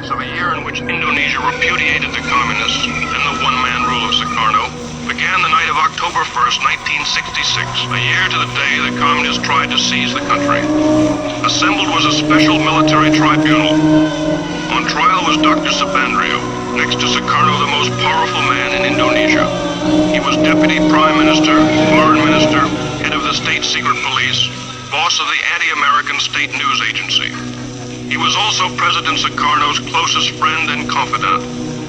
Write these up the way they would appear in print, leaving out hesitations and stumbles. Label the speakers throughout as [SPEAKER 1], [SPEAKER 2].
[SPEAKER 1] climax of a year in which Indonesia repudiated the communists and the one-man rule of Sukarno began the night of October 1st, 1966, a year to the day the communists tried to seize the country. Assembled was a special military tribunal. On trial was Dr. Subandrio, next to Sukarno the most powerful man in Indonesia. He was Deputy Prime Minister, Foreign Minister, head of the State Secret Police, boss of the anti-American state news agency. He was also President Sukarno's closest friend and confidant.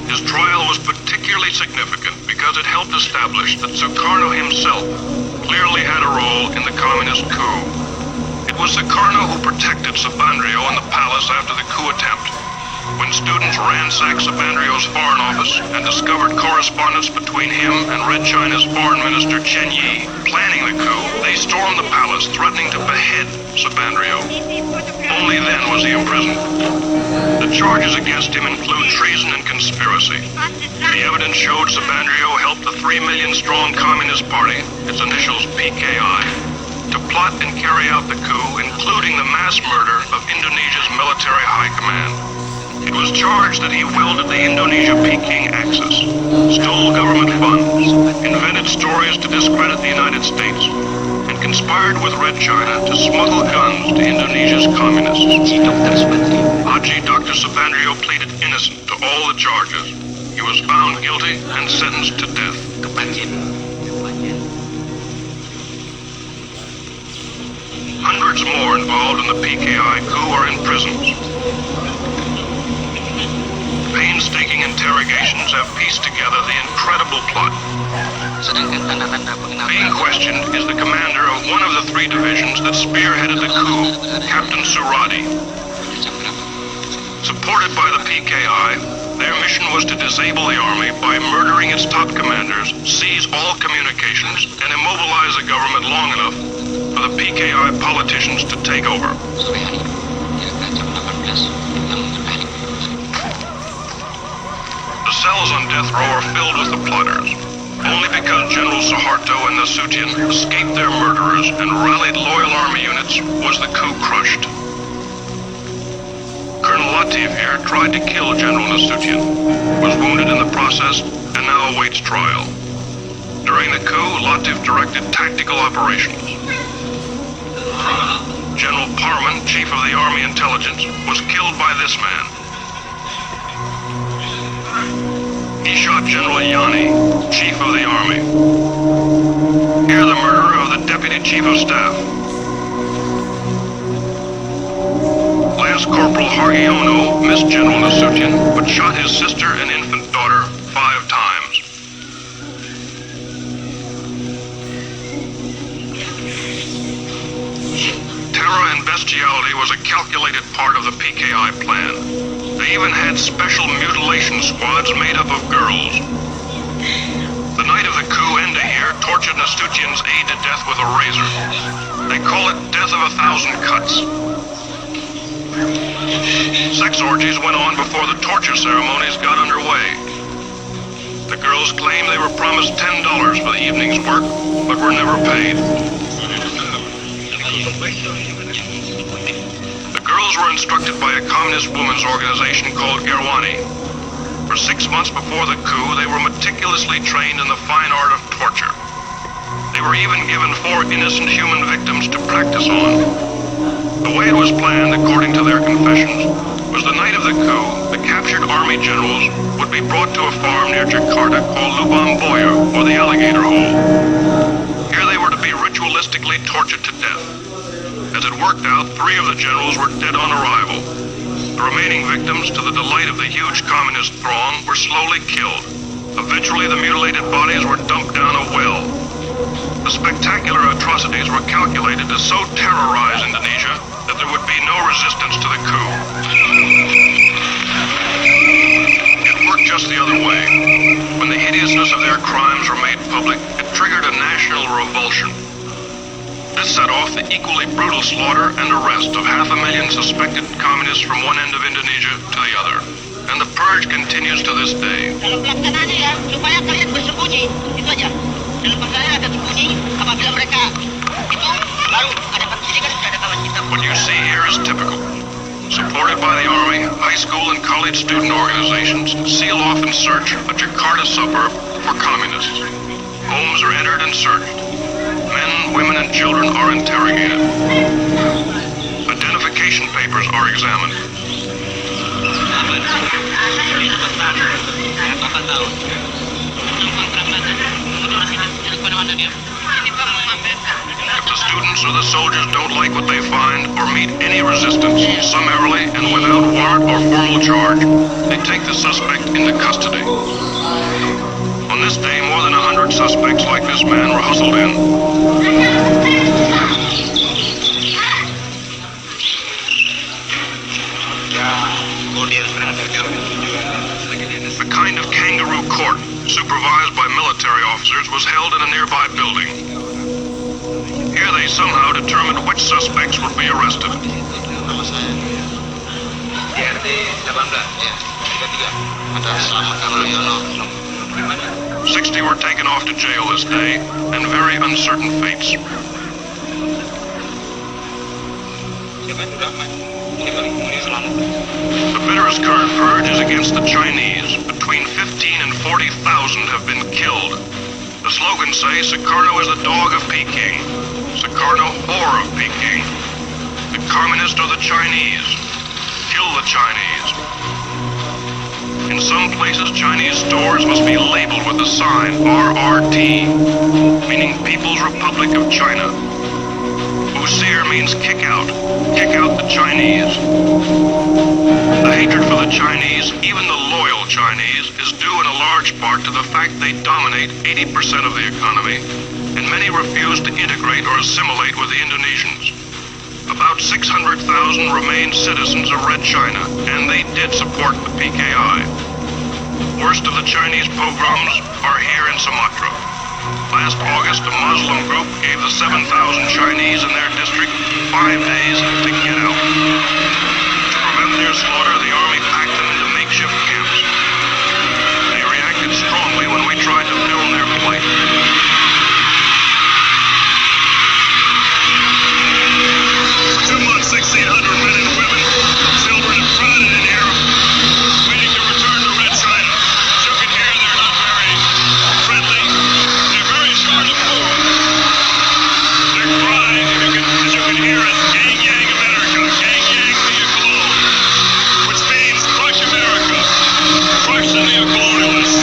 [SPEAKER 1] His trial was particularly significant because it helped establish that Sukarno himself clearly had a role in the communist coup. It was Sukarno who protected Subandrio in the palace after the coup attempt. When students ransacked Subandrio's foreign office and discovered correspondence between him and Red China's foreign minister Chen Yi planning the coup, they stormed the palace, threatening to behead Subandrio. Only then was he imprisoned. The charges against him include treason and conspiracy. The evidence showed Subandrio helped the 3 million-strong Communist Party, its initials PKI, to plot and carry out the coup, including the mass murder of Indonesia's military high command. It was charged that he wielded the Indonesia-Peking axis, stole government funds, invented stories to discredit the United States, and conspired with Red China to smuggle guns to Indonesia's communists. Haji Dr. Subandrio pleaded innocent to all the charges. He was found guilty and sentenced to death. Hundreds more involved in the PKI coup are in prisons. Painstaking interrogations have pieced together the incredible plot. Being questioned is the commander of one of the 3 divisions that spearheaded the coup, Captain Suradi. Supported by the PKI, their mission was to disable the army by murdering its top commanders, seize all communications, and immobilize the government long enough for the PKI politicians to take over. The cells on death row are filled with the plotters. Only because General Suharto and Nasution escaped their murderers and rallied loyal army units was the coup crushed. Colonel Latif here tried to kill General Nasution, was wounded in the process, and now awaits trial. During the coup, Latif directed tactical operations. General Parman, chief of the Army Intelligence, was killed by this man. He shot General Yani, chief of the army. Here the murderer of the deputy chief of staff. Lance Corporal Hargiono missed General Nasution, but shot his sister and infant daughter 5 times. Terror and bestiality was a calculated part of the PKI plan. They even had special mutilation squads made up of girls. The night of the coup, Endahir tortured Nasution's aide to death with a razor. They call it death of 1,000 cuts. Sex orgies went on before the torture ceremonies got underway. The girls claimed they were promised $10 for the evening's work, but were never paid. The girls were instructed by a communist women's organization called Gerwani. For 6 months before the coup, they were meticulously trained in the fine art of torture. They were even given 4 innocent human victims to practice on. The way it was planned, according to their confessions, was the night of the coup, the captured army generals would be brought to a farm near Jakarta called Lubang Boya, or the Alligator Hole. Here they were to be ritualistically tortured to death. As it worked out, 3 of the generals were dead on arrival. The remaining victims, to the delight of the huge communist throng, were slowly killed. Eventually, the mutilated bodies were dumped down a well. The spectacular atrocities were calculated to so terrorize Indonesia that there would be no resistance to the coup. It worked just the other way. When the hideousness of their crimes were made public, it triggered a national revulsion. This set off the equally brutal slaughter and arrest of 500,000 suspected communists from one end of Indonesia to the other. And the purge continues to this day.
[SPEAKER 2] Dalam pelaksanaannya ya, supaya kalian bersembunyi, itu aja. Dalam pelaksanaannya akan sembunyi, apabila mereka itu baru ada penyidikan, sudah ada kawan kita.
[SPEAKER 1] What you see here is typical. supported by the Army, high school and college student organizations, seal off and search a Jakarta suburb for communists. Homes are entered and searched. Men, women, and children are interrogated. Identification papers are examined. If the students or the soldiers don't like what they find or meet any resistance, summarily and without warrant or formal charge, they take the suspect into custody. On this day, more than 100 suspects like this man were hustled in. A kind of kangaroo court, supervised by military officers, was held in a nearby building. Here they somehow determined which suspects would be arrested. 60 were taken off to jail this day, and very uncertain fates. The bitterest current purge is against the Chinese. Between 15 and 40,000 have been killed. The slogans say, Sukarno is the dog of Peking. Sukarno, whore of Peking. The communists are the Chinese. Kill the Chinese. In some places, Chinese stores must be labeled with the sign RRT, meaning People's Republic of China. Usir means kick out the Chinese. The hatred for the Chinese, even the loyal Chinese, is due in a large part to the fact they dominate 80% of the economy, and many refuse to integrate or assimilate with the Indonesians. About 600,000 remain citizens of Red China, and they did support the PKI. Worst of the Chinese pogroms are here in Sumatra. Last August, a Muslim group gave the 7,000 Chinese in their district 5 days to get out. To prevent their slaughter, the army packed them into makeshift camps. They reacted strongly when we tried to film their plight.
[SPEAKER 3] For 2 months, 1,600 men and women, children have crowded in here, waiting to return to Red China. As you can hear, they're not very friendly. They're very short of food. They're crying, as you can hear it, Gang Yang America, Gang Yang Neocolonial, which means crush America, crush the neocolonialists.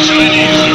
[SPEAKER 3] Chinese